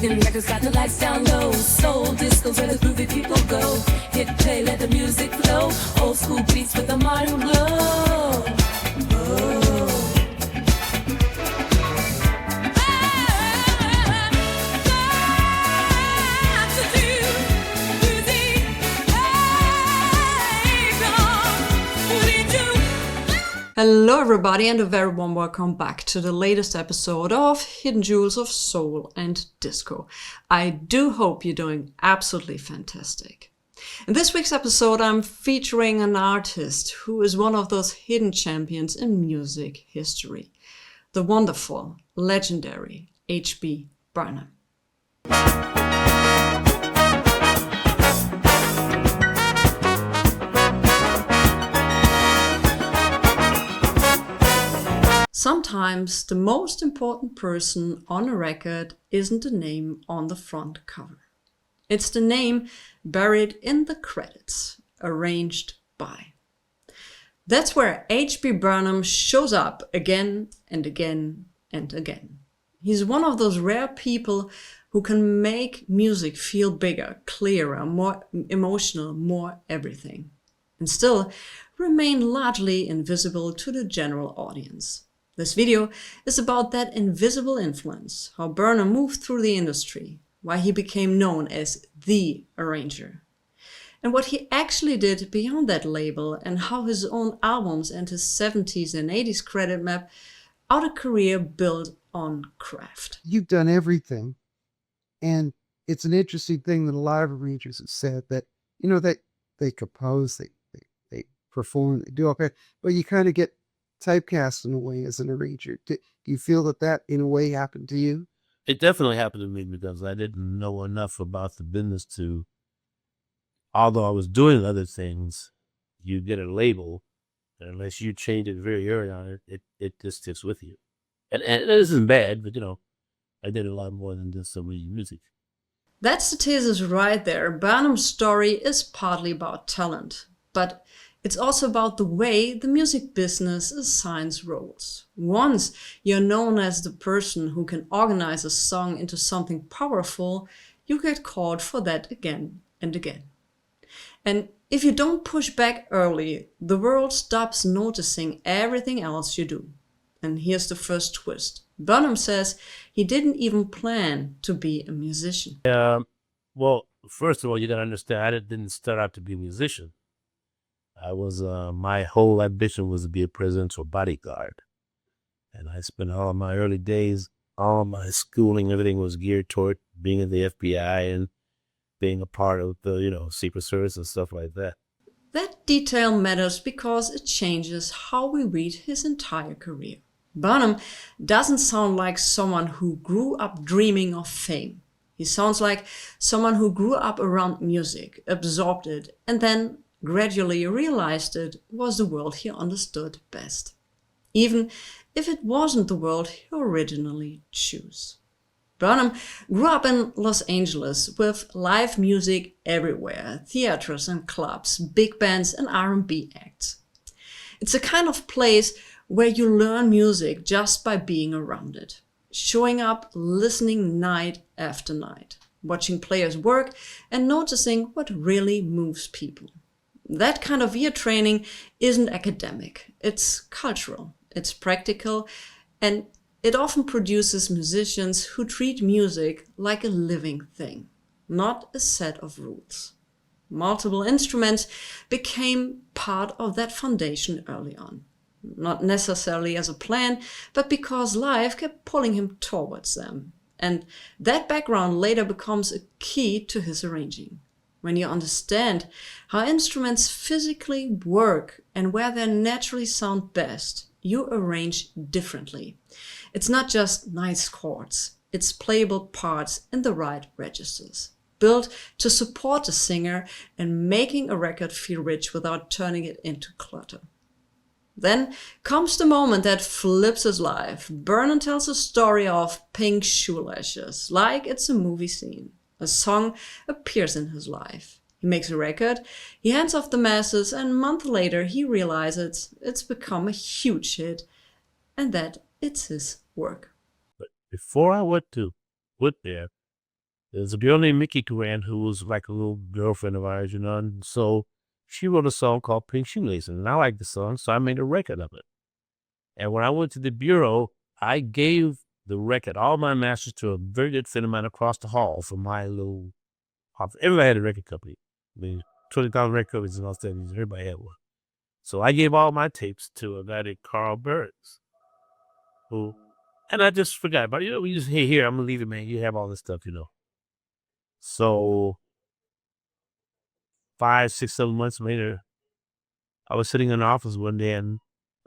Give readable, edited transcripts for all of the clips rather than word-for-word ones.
Mexican records got the lights down low. Soul disco where the groovy people go. Hit play, let the music flow. Old school beats with a modern glow. Oh. Hello everybody and a very warm welcome back to the latest episode of Hidden Jewels of Soul and Disco. I do hope you're doing absolutely fantastic. In this week's episode I'm featuring an artist who is one of those hidden champions in music history. The wonderful, legendary H.B. Barnum. Sometimes the most important person on a record isn't the name on the front cover. It's the name buried in the credits, arranged by. That's where H.B. Barnum shows up again and again and again. He's one of those rare people who can make music feel bigger, clearer, more emotional, more everything, and still remain largely invisible to the general audience. This video is about that invisible influence, how Barnum moved through the industry, why he became known as the arranger, and what he actually did beyond that label, and how his own albums and his 70s and 80s credit map out a career built on craft. You've done everything, and it's an interesting thing that a lot of arrangers have said that, that they compose, they perform, they do all that, but you kind of get typecast in a way as an arranger. Do you feel that in a way happened to you? It definitely happened to me because I didn't know enough about the business to, although I was doing other things, you get a label, and unless you change it very early on, it just sticks with you. And it isn't bad, but I did a lot more than just some reading music. That's the thesis right there. Barnum's story is partly about talent, but it's also about the way the music business assigns roles. Once you're known as the person who can organize a song into something powerful, you get called for that again and again. And if you don't push back early, the world stops noticing everything else you do. And here's the first twist. Barnum says he didn't even plan to be a musician. Well, first of all, you gotta understand, I didn't start out to be a musician. I was, my whole ambition was to be a presidential bodyguard. And I spent all of my early days, all of my schooling, everything was geared toward being in the FBI and being a part of the, Secret Service and stuff like that. That detail matters because it changes how we read his entire career. Barnum doesn't sound like someone who grew up dreaming of fame. He sounds like someone who grew up around music, absorbed it, and then gradually realized it was the world he understood best, even if it wasn't the world he originally chose. Barnum grew up in Los Angeles with live music everywhere, theaters and clubs, big bands and R&B acts. It's a kind of place where you learn music just by being around it, showing up, listening night after night, watching players work and noticing what really moves people. That kind of ear training isn't academic, it's cultural, it's practical, and it often produces musicians who treat music like a living thing, not a set of rules. Multiple instruments became part of that foundation early on, not necessarily as a plan, but because life kept pulling him towards them. And that background later becomes a key to his arranging. When you understand how instruments physically work and where they naturally sound best, you arrange differently. It's not just nice chords, it's playable parts in the right registers, built to support the singer and making a record feel rich without turning it into clutter. Then comes the moment that flips his life. Barnum tells a story of pink shoelashes, like it's a movie scene. A song appears in his life. He makes a record, he hands off the masters, and a month later he realizes it's become a huge hit and that it's his work. But before I went there, There's a girl named Mickey Grant who was like a little girlfriend of ours, and so she wrote a song called Pink Shoelaces, and I liked the song, so I made a record of it. And when I went to the bureau, I gave the record, all my masters, to a very good friend of mine across the hall from my little office. Everybody had a record company. I mean, 20,000 record companies in Los Angeles, everybody had one. So I gave all my tapes to a guy named Carl Burns, and I just forgot about it. We just, hey, here, I'm going to leave it, man. You have all this stuff, So 5, 6, 7 months later, I was sitting in the office one day, and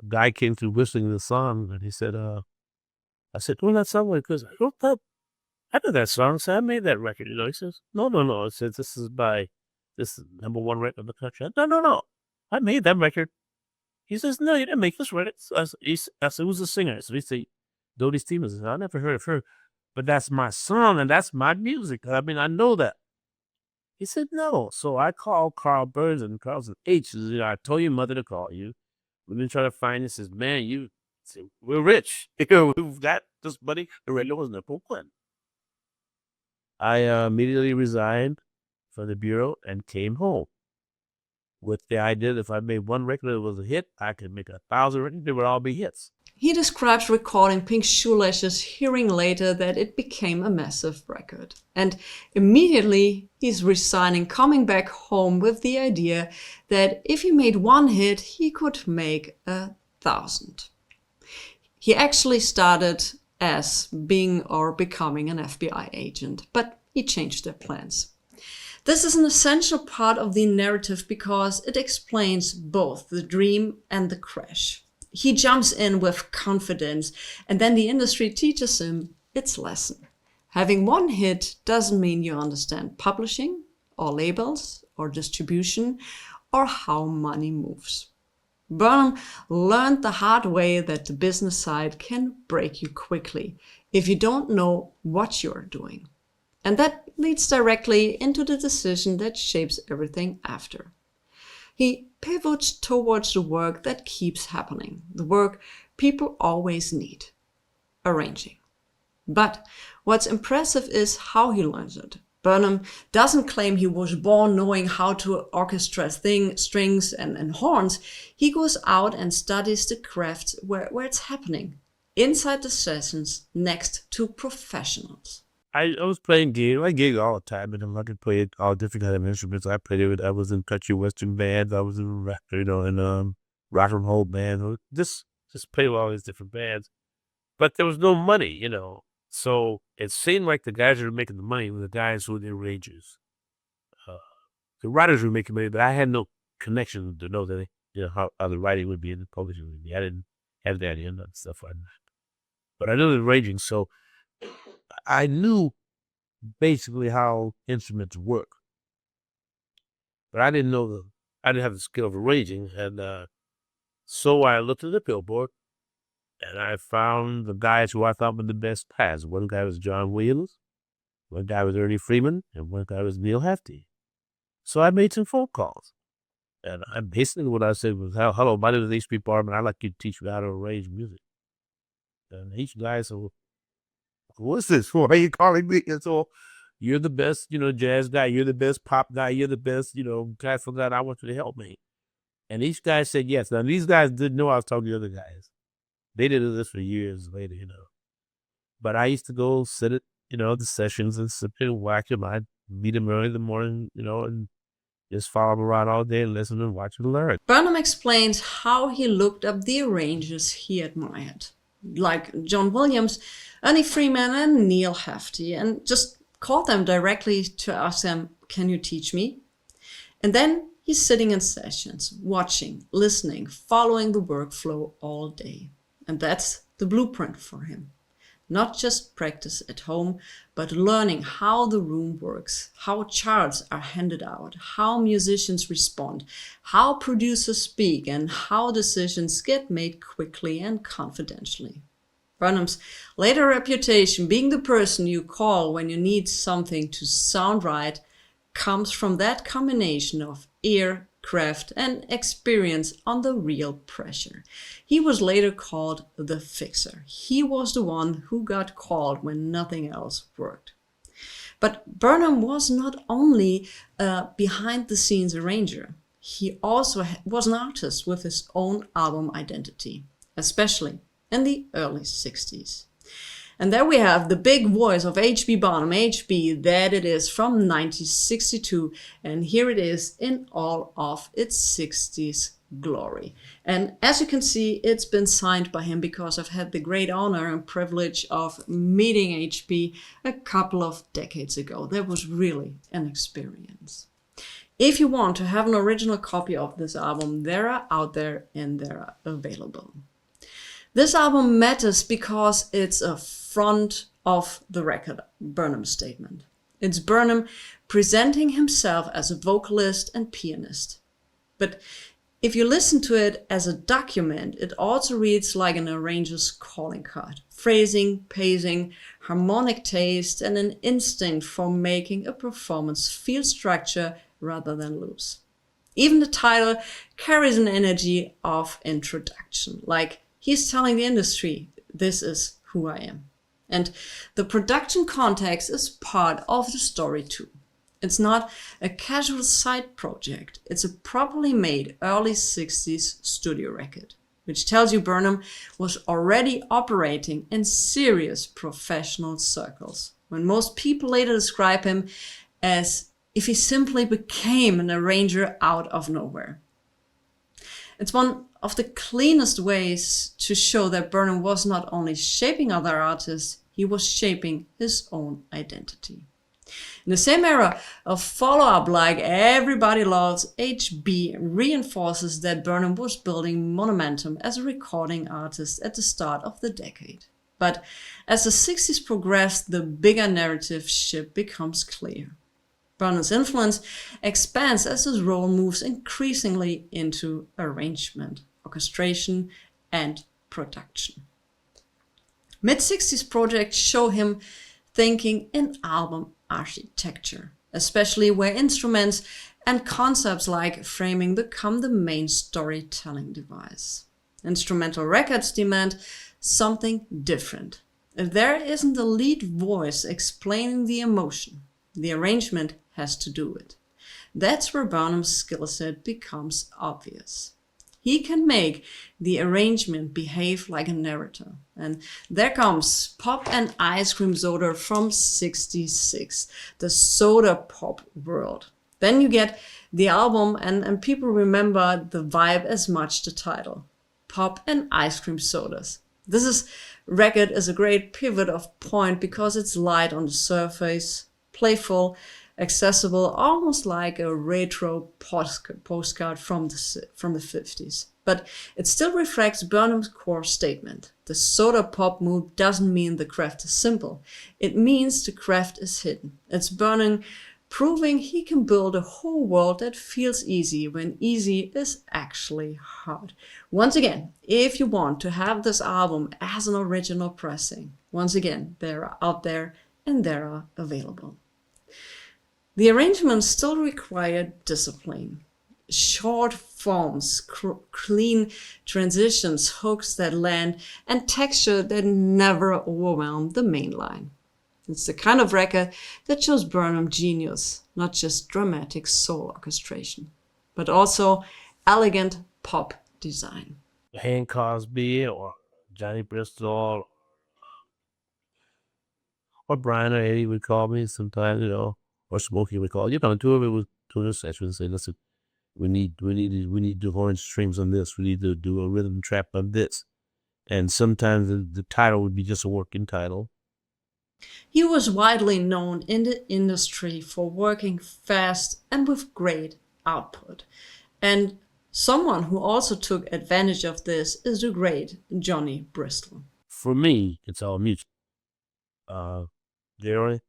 a guy came through whistling the song, and he said, I said, "Oh, that song," because I wrote that. I know that song. So I made that record. He says, "No, no, no." I said, "This is #1 record in the country." No, no, no. I made that record. He says, "No, you didn't make this record." So I said, "Who's the singer?" So he said, "Dodie Stevens." I said, "I never heard of her, but that's my song and that's my music. I mean, I know that." He said, "No." So I called Carl Burns, and Carl said, "H, I told your mother to call you. We've been trying to find this." He says, "Man, we're rich. We've got this money. The radio was in Brooklyn." I immediately resigned from the bureau and came home with the idea that if I made one record that was a hit, I could make 1,000 records. They would all be hits. He describes recording Pink Shoelaces, hearing later that it became a massive record. And immediately he's resigning, coming back home with the idea that if he made one hit, he could make 1,000. He actually started as being or becoming an FBI agent, but he changed their plans. This is an essential part of the narrative because it explains both the dream and the crash. He jumps in with confidence, and then the industry teaches him its lesson. Having one hit doesn't mean you understand publishing, or labels, or distribution, or how money moves. Barnum learned the hard way that the business side can break you quickly if you don't know what you're doing. And that leads directly into the decision that shapes everything after. He pivots towards the work that keeps happening, the work people always need, arranging. But what's impressive is how he learns it. Barnum doesn't claim he was born knowing how to orchestrate strings and horns. He goes out and studies the craft where it's happening, inside the sessions, next to professionals. I was playing gigs. I gig all the time, and I could play all different kind of instruments. I played it. I was in country western bands. I was in rock and roll band. Just played with all these different bands, but there was no money, So it seemed like the guys who were making the money were the guys who were the arrangers. The writers were making money, but I had no connection to know that how the writing would be and the publishing would be. I didn't have that and stuff like that. But I knew the arranging, so I knew basically how instruments work. But I didn't have the skill of arranging, and so I looked at the Billboard. And I found the guys who I thought were the best paths. One guy was John Williams, one guy was Ernie Freeman, and one guy was Neil Hefti. So I made some phone calls. And basically what I said was, "Hello, my name is H.P. Barnum, and I'd like you to teach me how to arrange music." And each guy said, "What's this for? Why are you calling me?" And so, "You're the best, jazz guy. You're the best pop guy. You're the best, guy for that. I want you to help me." And each guy said yes. Now, these guys didn't know I was talking to other guys. They did this for years later, But I used to go sit at, the sessions and sit and whack them. I'd meet them early in the morning, and just follow them around all day and listen and watch and learn. Barnum explains how he looked up the arrangers he admired, like John Williams, Ernie Freeman, and Neil Hefti, and just called them directly to ask them, "Can you teach me?" And then he's sitting in sessions, watching, listening, following the workflow all day. And that's the blueprint for him. Not just practice at home, but learning how the room works, how charts are handed out, how musicians respond, how producers speak, and how decisions get made quickly and confidentially. Barnum's later reputation, being the person you call when you need something to sound right, comes from that combination of ear, craft, and experience under real pressure. He was later called the fixer. He was the one who got called when nothing else worked. But Barnum was not only a behind-the-scenes arranger, he also was an artist with his own album identity, especially in the early 60s. And there we have the big voice of H.B. Barnum, H.B., that it is from 1962, and here it is in all of its 60s glory. And as you can see, it's been signed by him because I've had the great honor and privilege of meeting H.B. a couple of decades ago. That was really an experience. If you want to have an original copy of this album, they are out there and they are available. This album matters because it's a front of the record Barnum statement. It's Barnum presenting himself as a vocalist and pianist. But if you listen to it as a document, it also reads like an arranger's calling card. Phrasing, pacing, harmonic taste, and an instinct for making a performance feel structure rather than loose. Even the title carries an energy of introduction, like he's telling the industry, this is who I am. And the production context is part of the story too. It's not a casual side project. It's a properly made early 60s studio record, which tells you Barnum was already operating in serious professional circles, when most people later describe him as if he simply became an arranger out of nowhere. It's one of the cleanest ways to show that Barnum was not only shaping other artists, he was shaping his own identity. In the same era of follow-up like Everybody Loves, H.B. reinforces that Barnum was building momentum as a recording artist at the start of the decade. But as the 60s progressed, the bigger narrative shift becomes clear. Barnum's influence expands as his role moves increasingly into arrangement, orchestration, and production. Mid-60s projects show him thinking in album architecture, especially where instruments and concepts like framing become the main storytelling device. Instrumental records demand something different. If there isn't a lead voice explaining the emotion, the arrangement has to do it. That's where Barnum's skill set becomes obvious. He can make the arrangement behave like a narrator. And there comes Pop and Ice Cream Soda from 66, the soda pop world. Then you get the album and people remember the vibe as much the title, Pop and Ice Cream Sodas. This record is a great pivot of point because it's light on the surface, playful, accessible, almost like a retro postcard from the 50s. But it still reflects Barnum's core statement. The soda pop mood doesn't mean the craft is simple. It means the craft is hidden. It's Barnum proving he can build a whole world that feels easy when easy is actually hard. Once again, if you want to have this album as an original pressing, once again, they're out there and they are available. The arrangements still require discipline. Short forms, clean transitions, hooks that land, and texture that never overwhelm the main line. It's the kind of record that shows Barnum genius, not just dramatic soul orchestration, but also elegant pop design. Hank Crosby or Johnny Bristol or Brian or Eddie would call me sometimes, or Smokey would call. Two of it was doing a session and say, listen, we need to horn strings on this. We need to do a rhythm trap on this. And sometimes the title would be just a working title. He was widely known in the industry for working fast and with great output. And someone who also took advantage of this is the great Johnny Bristol. For me, it's all music. Generally,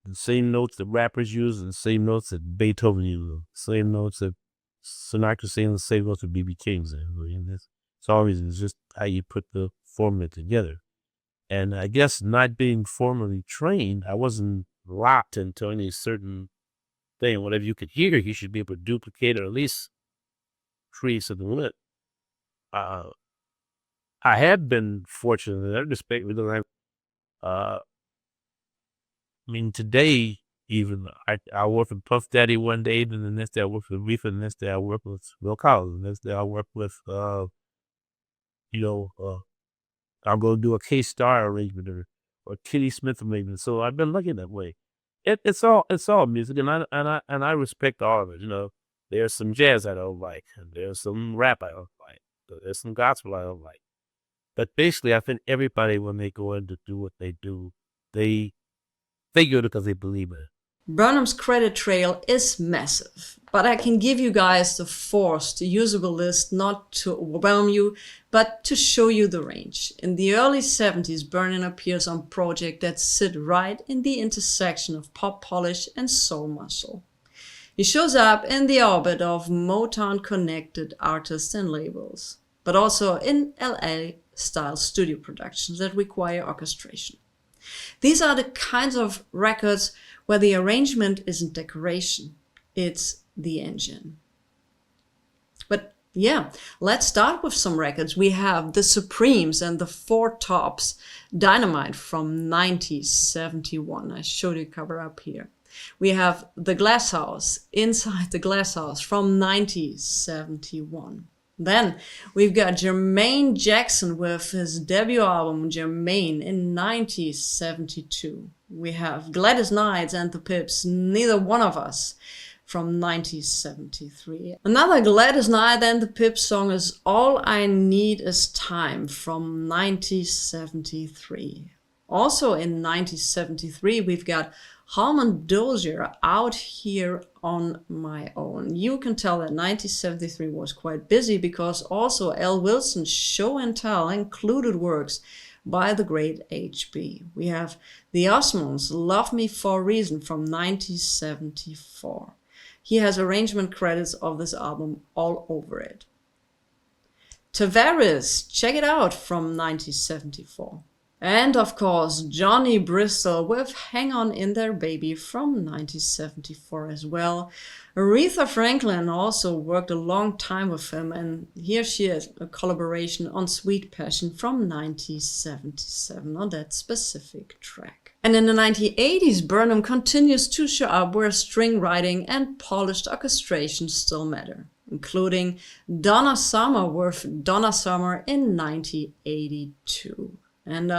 the same notes that rappers use, and the same notes that Beethoven used, same notes that Sinatra sang, the same notes that B.B. King sang. It's always just how you put the formula together. And I guess not being formally trained, I wasn't locked into any certain thing. Whatever you could hear, you should be able to duplicate or at least create something with it. I have been fortunate in that respect. I mean, today, even I work with Puff Daddy one day, then the next day I work with Reefer, and the next day I work with Will Collins, the next day I work with, I'll go do a K-Star arrangement or Kitty Smith arrangement. So I've been lucky that way. It's all music, and I respect all of it. There's some jazz I don't like, and there's some rap I don't like, there's some gospel I don't like. But basically, I think everybody, when they go in to do what they do, they do it because they believe in it. Barnum's credit trail is massive, but I can give you guys the forced, usable list not to overwhelm you, but to show you the range. In the early 70s, Barnum appears on projects that sit right in the intersection of pop polish and soul muscle. He shows up in the orbit of Motown-connected artists and labels, but also in LA-style studio productions that require orchestration. These are the kinds of records where the arrangement isn't decoration, it's the engine. But yeah, let's start with some records. We have The Supremes and the Four Tops, Dynamite from 1971. I showed you a cover up here. We have The Glass House, Inside the Glass House from 1971. Then we've got Jermaine Jackson with his debut album Jermaine in 1972. We have Gladys Knight and the Pips, Neither One of Us from 1973. Another Gladys Knight and the Pips song is All I Need Is Time from 1973. Also in 1973 we've got Harmon Dozier, Out Here on My Own. You can tell that 1973 was quite busy because also L. Wilson's Show and Tell included works by the great HB. We have The Osmonds, Love Me for a Reason from 1974. He has arrangement credits of this album all over it. Tavares, Check It Out from 1974. And of course, Johnny Bristol with Hang On In There Baby from 1974 as well. Aretha Franklin also worked a long time with him, and here she is, a collaboration on Sweet Passion from 1977 on that specific track. And in the 1980s, Barnum continues to show up where string writing and polished orchestration still matter, including Donna Summer with Donna Summer in 1982. And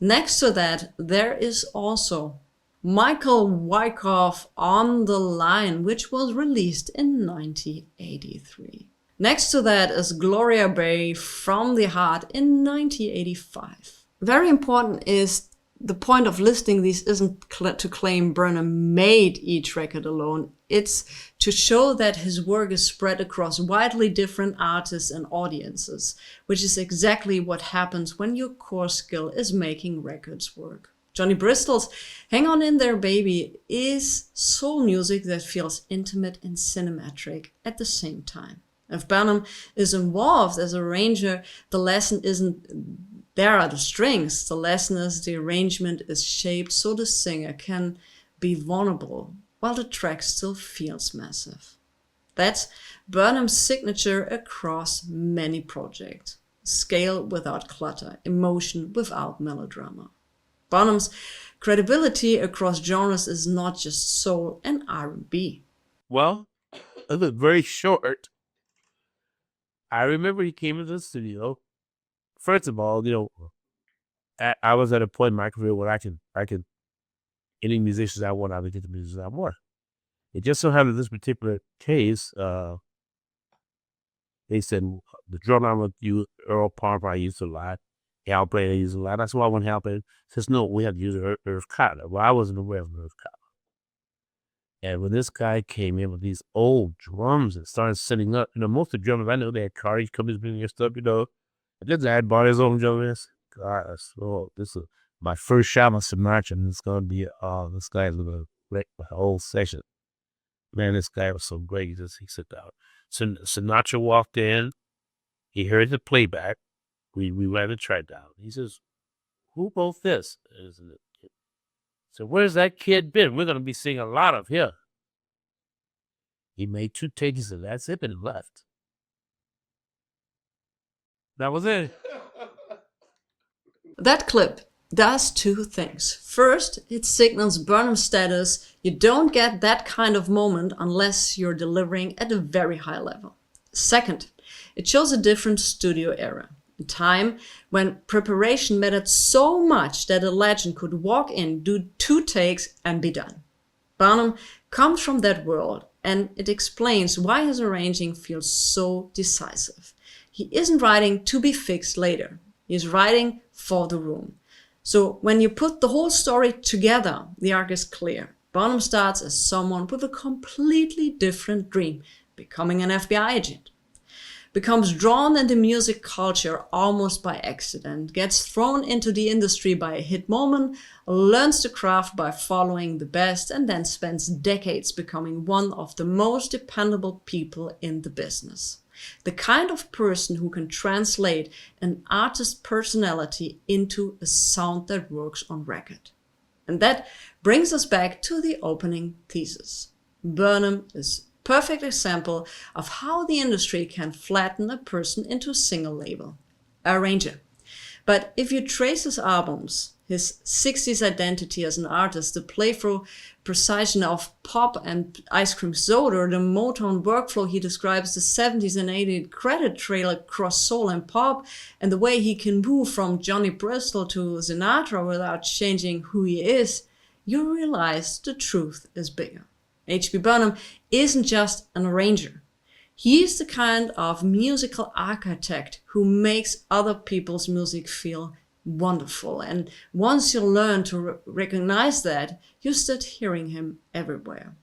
next to that, there is also Michael Wyckoff On the Line, which was released in 1983. Next to that is Gloria Bay From the Heart in 1985. Very important is the point of listing these isn't to claim Barnum made each record alone. It's to show that his work is spread across widely different artists and audiences, which is exactly what happens when your core skill is making records work. Johnny Bristol's Hang On In There Baby is soul music that feels intimate and cinematic at the same time. If Barnum is involved as arranger, the lesson isn't there are the strings. The lesson is the arrangement is shaped so the singer can be vulnerable while the track still feels massive. That's Barnum's signature across many projects. Scale without clutter, emotion without melodrama. Barnum's credibility across genres is not just soul and R&B. Well, it was very short. I remember he came into the studio. First of all, I was at a point in my career where I could any musicians I want, I would get the musicians I want. It just so happened in this particular case, they said the drummer I would use, Earl Palmer, I used a lot. Hal Blaine, I used a lot. That's why I want Hal Blaine. Says no, we had to use Irv Cotler. Well, I wasn't aware of Irv Cotler. And when this guy came in with these old drums and started setting up, most of the drummers I know, they had cartage companies bringing their stuff, And this guy had bought his own drummers. God, this is my first shot on Sinatra, and it's going to be, this guy's going to wreck the whole session. Man, this guy was so great. He said, Sinatra walked in. He heard the playback. We ran the track down. He says, who wrote this? So where's that kid been? We're going to be seeing a lot of him. He made 2 takes of that zip and left. That was it. That clip does two things. First, it signals Barnum's status. You don't get that kind of moment unless you're delivering at a very high level. Second, it shows a different studio era, a time when preparation mattered so much that a legend could walk in, do 2 takes and be done. Barnum comes from that world, and it explains why his arranging feels so decisive. He isn't writing to be fixed later. He's writing for the room. So when you put the whole story together, the arc is clear. Barnum starts as someone with a completely different dream, becoming an FBI agent. Becomes drawn into music culture almost by accident, gets thrown into the industry by a hit moment, learns the craft by following the best, and then spends decades becoming one of the most dependable people in the business. The kind of person who can translate an artist's personality into a sound that works on record. And that brings us back to the opening thesis. Barnum is a perfect example of how the industry can flatten a person into a single label, a arranger. But if you trace his albums, his 60s identity as an artist, the playful precision of pop and ice cream soda, the Motown workflow he describes, the 70s and 80s credit trail across soul and pop, and the way he can move from Johnny Bristol to Sinatra without changing who he is, you realize the truth is bigger. H.B. Barnum isn't just an arranger. He is the kind of musical architect who makes other people's music feel wonderful. And once you learn to recognize that, you start hearing him everywhere.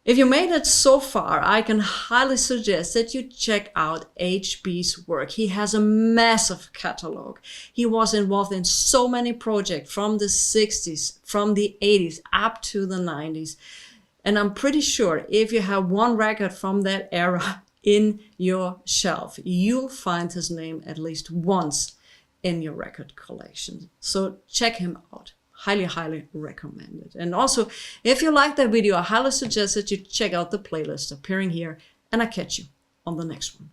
If you made it so far, I can highly suggest that you check out HB's work. He has a massive catalog. He was involved in so many projects from the 60s, from the 80s, up to the 90s. And I'm pretty sure if you have one record from that era in your shelf, you'll find his name at least once in your record collection. So check him out. Highly, highly recommend it. And also, if you like that video, I highly suggest that you check out the playlist appearing here, and I catch you on the next one.